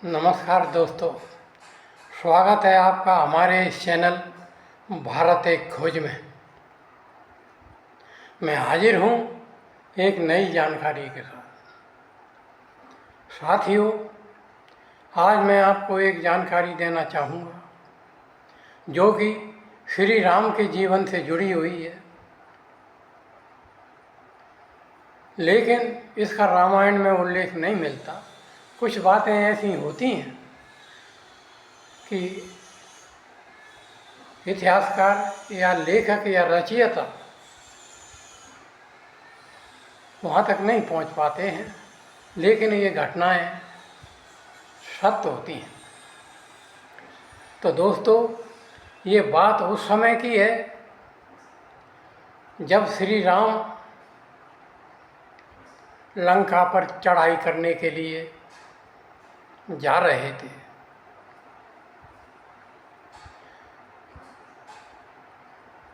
नमस्कार दोस्तों, स्वागत है आपका हमारे इस चैनल भारत एक खोज में। मैं हाजिर हूँ एक नई जानकारी के साथ। साथियों, आज मैं आपको एक जानकारी देना चाहूँगा जो कि श्री राम के जीवन से जुड़ी हुई है, लेकिन इसका रामायण में उल्लेख नहीं मिलता। कुछ बातें ऐसी होती हैं कि इतिहासकार या लेखक या रचयिता वहाँ तक नहीं पहुँच पाते हैं, लेकिन ये घटनाएं सत्य होती हैं। तो दोस्तों, ये बात उस समय की है जब श्री राम लंका पर चढ़ाई करने के लिए जा रहे थे।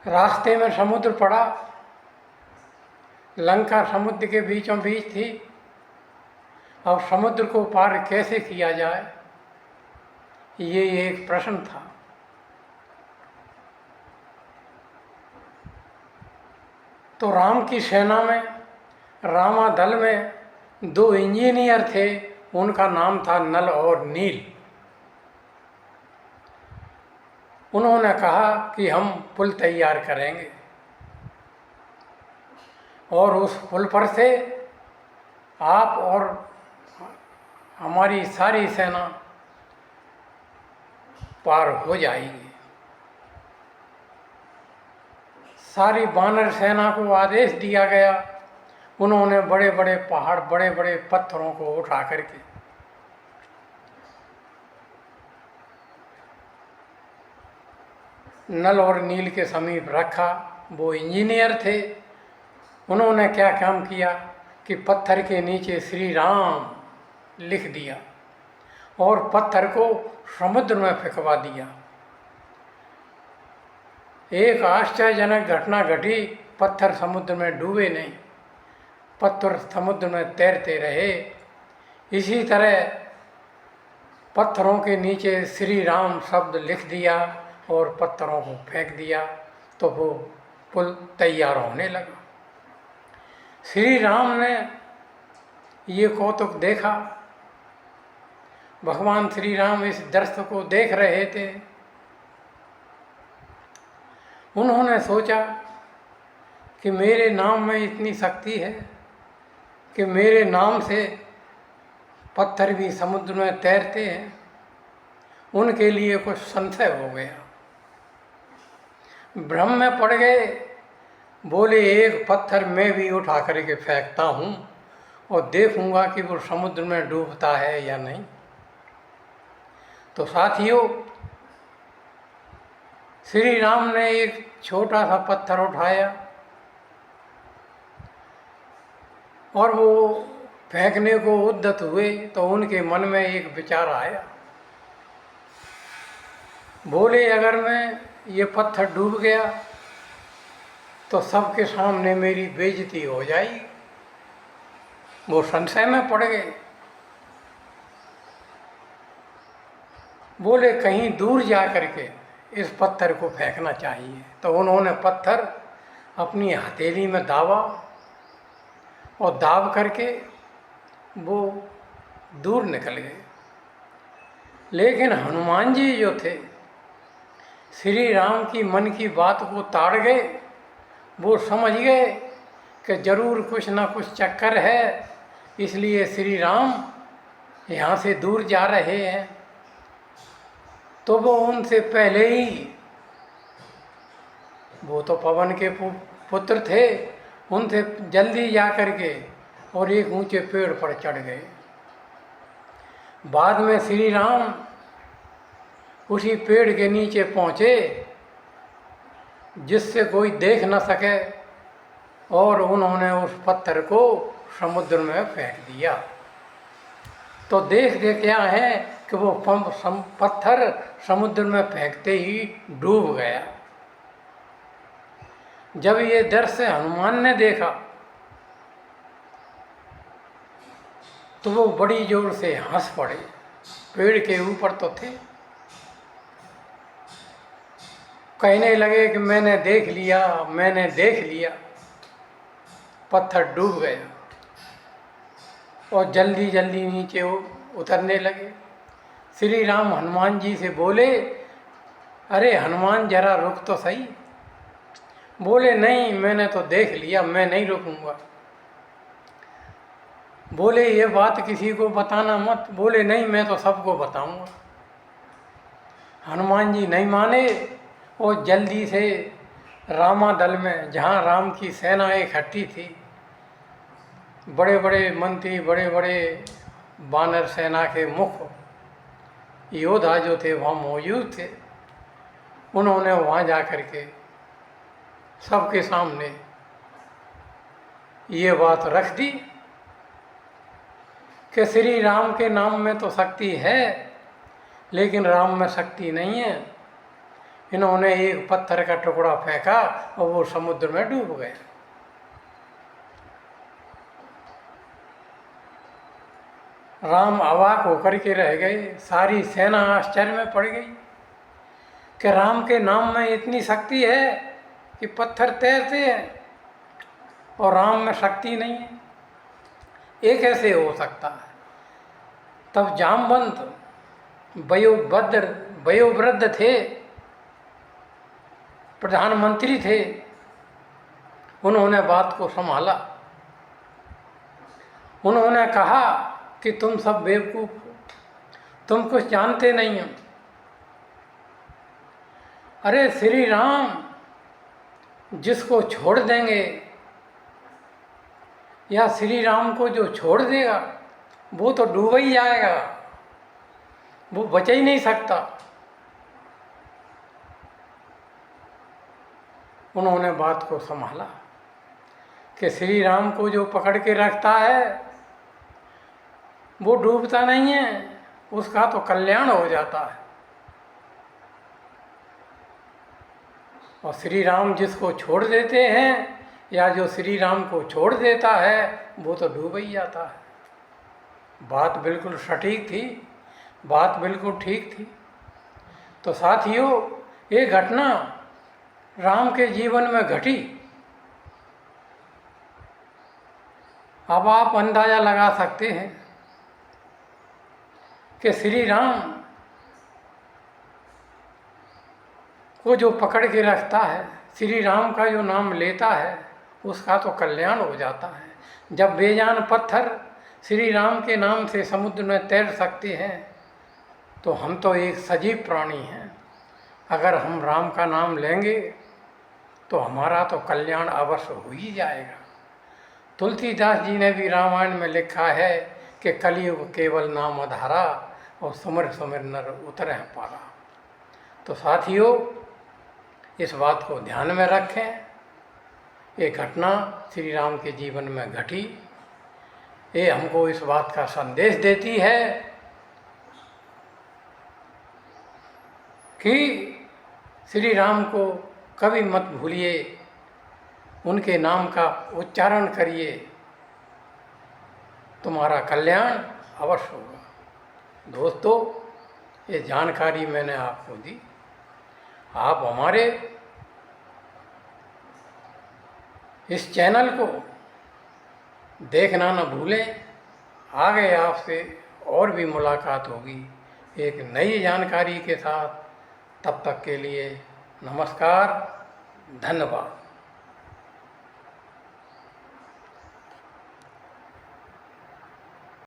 रास्ते में समुद्र पड़ा, लंका समुद्र के बीचों बीच थी। अब समुद्र को पार कैसे किया जाए, ये एक प्रश्न था। तो राम की सेना में, रामा दल में दो इंजीनियर थे, उनका नाम था नल और नील। उन्होंने कहा कि हम पुल तैयार करेंगे और उस पुल पर से आप और हमारी सारी सेना पार हो जाएगी। सारी वानर सेना को आदेश दिया गया। उन्होंने बड़े बड़े पहाड़, बड़े बड़े पत्थरों को उठा करके नल और नील के समीप रखा। वो इंजीनियर थे। उन्होंने क्या काम किया कि पत्थर के नीचे श्री राम लिख दिया और पत्थर को समुद्र में फेंकवा दिया। एक आश्चर्यजनक घटना घटी। पत्थर समुद्र में डूबे नहीं, पत्थर समुद्र में तैरते रहे। इसी तरह पत्थरों के नीचे श्री राम शब्द लिख दिया और पत्थरों को फेंक दिया, तो वो पुल तैयार होने लगा। श्री राम ने ये कौतुक देखा। भगवान श्री राम इस दृश्य को देख रहे थे। उन्होंने सोचा कि मेरे नाम में इतनी शक्ति है कि मेरे नाम से पत्थर भी समुद्र में तैरते हैं। उनके लिए कुछ संशय हो गया, भ्रम में पड़ गए। बोले, एक पत्थर मैं भी उठा करके फेंकता हूँ और देखूंगा कि वो समुद्र में डूबता है या नहीं। तो साथियों, श्री राम ने एक छोटा सा पत्थर उठाया और वो फेंकने को उद्यत हुए। तो उनके मन में एक विचार आया। बोले, अगर मैं ये पत्थर डूब गया तो सबके सामने मेरी बेइज्जती हो जाएगी। वो संशय में पड़ गए। बोले, कहीं दूर जा करके इस पत्थर को फेंकना चाहिए। तो उन्होंने पत्थर अपनी हथेली में दाबा और दाब करके वो दूर निकल गए। लेकिन हनुमान जी जो थे, श्री राम की मन की बात को ताड़ गए। वो समझ गए कि जरूर कुछ ना कुछ चक्कर है, इसलिए श्री राम यहाँ से दूर जा रहे हैं। तो वो उनसे पहले ही, वो तो पवन के पुत्र थे, उनसे जल्दी जा करके और एक ऊंचे पेड़ पर चढ़ गए। बाद में श्री राम उसी पेड़ के नीचे पहुँचे जिससे कोई देख न सके, और उन्होंने उस पत्थर को समुद्र में फेंक दिया। तो देखते क्या है कि वो पत्थर समुद्र में फेंकते ही डूब गया। जब ये दृश्य हनुमान ने देखा तो वो बड़ी जोर से हंस पड़े पेड़ के ऊपर तो थे। कहने लगे कि मैंने देख लिया, मैंने देख लिया। पत्थर डूब गया और जल्दी जल्दी नीचे उतरने लगे। श्री राम हनुमान जी से बोले, अरे हनुमान जरा रुक तो सही। बोले नहीं, मैंने तो देख लिया, मैं नहीं रुकूंगा। बोले ये बात किसी को बताना मत। बोले नहीं, मैं तो सबको बताऊंगा। हनुमान जी नहीं माने और जल्दी से रामादल में, जहाँ राम की सेना इकट्ठी थी, बड़े बड़े मंत्री, बड़े बड़े वानर सेना के मुख्य योद्धा जो थे वहाँ मौजूद थे। उन्होंने वहाँ जा कर के सबके सामने ये बात रख दी कि श्री राम के नाम में तो शक्ति है, लेकिन राम में शक्ति नहीं है। इन्होंने एक पत्थर का टुकड़ा फेंका और वो समुद्र में डूब गए। राम अवाक होकर के रह गए। सारी सेना आश्चर्य में पड़ गई कि राम के नाम में इतनी शक्ति है कि पत्थर तैरते हैं और राम में शक्ति नहीं है, ये कैसे हो सकता है। तब जामवंत वयोवृद्ध थे, प्रधानमंत्री थे, उन्होंने बात को संभाला। उन्होंने कहा कि तुम सब बेवकूफ़ हो, तुम कुछ जानते नहीं हो। अरे श्री राम जिसको छोड़ देंगे या श्री राम को जो छोड़ देगा वो तो डूब ही जाएगा, वो बच ही नहीं सकता। उन्होंने बात को संभाला कि श्री राम को जो पकड़ के रखता है वो डूबता नहीं है, उसका तो कल्याण हो जाता है। और श्री राम जिसको छोड़ देते हैं या जो श्री राम को छोड़ देता है वो तो डूब ही जाता है। बात बिल्कुल सटीक थी, बात बिल्कुल ठीक थी। तो साथियों, ये घटना राम के जीवन में घटी। अब आप अंदाज़ा लगा सकते हैं कि श्री राम को जो पकड़ के रखता है, श्री राम का जो नाम लेता है, उसका तो कल्याण हो जाता है। जब बेजान पत्थर श्री राम के नाम से समुद्र में तैर सकते हैं तो हम तो एक सजीव प्राणी हैं। अगर हम राम का नाम लेंगे तो हमारा तो कल्याण अवश्य हो ही जाएगा। तुलसीदास जी ने भी रामायण में लिखा है कि कलियुग केवल नाम आधारा और सुमिर सुमिर नर उतरे पारा। तो साथियों, इस बात को ध्यान में रखें। ये घटना श्री राम के जीवन में घटी, ये हमको इस बात का संदेश देती है कि श्री राम को कभी मत भूलिए, उनके नाम का उच्चारण करिए, तुम्हारा कल्याण अवश्य होगा। दोस्तों, ये जानकारी मैंने आपको दी। आप हमारे इस चैनल को देखना न भूलें। आगे आपसे और भी मुलाकात होगी एक नई जानकारी के साथ। तब तक के लिए नमस्कार, धन्यवाद।